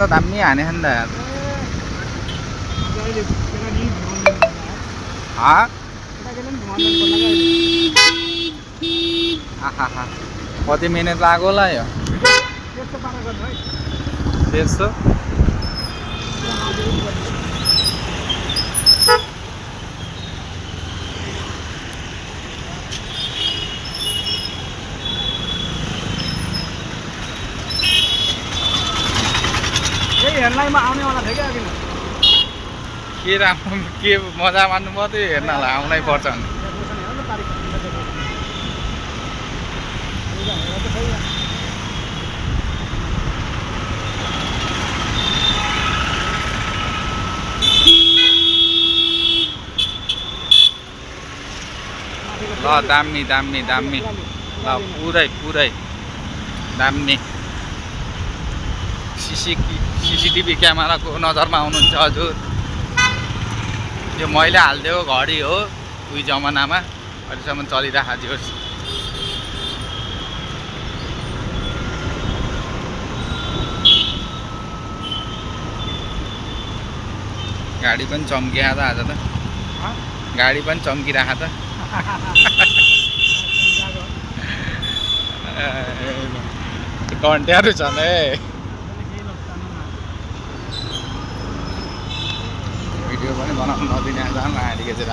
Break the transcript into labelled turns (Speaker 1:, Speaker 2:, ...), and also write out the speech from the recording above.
Speaker 1: दामी हाने नि त यार आहा कति मिनट लाग्यो होला यो 150
Speaker 2: हेर्नैमा आउनेवाला थियो क्या अघि
Speaker 1: के राम्रो के मजा मान्नु भयो त्यो हेर्नलाई आउनै पर्छ नि ल दामी दामी दामी ल पुरै पुरै दामी सीसीटीभी क्यामेराको नजरमा आउनुहुन्छ हजुर यो मैले हालिदिएको घडी हो उही जमानामा अहिलेसम्म चलिरहेको थियो गाडी पनि चम्किया त आज त गाडी पनि चम्किरहेको त घन्ट्याहरू छन् है भिडियो पनि बनाउनु नदिने आज आँटी केचेर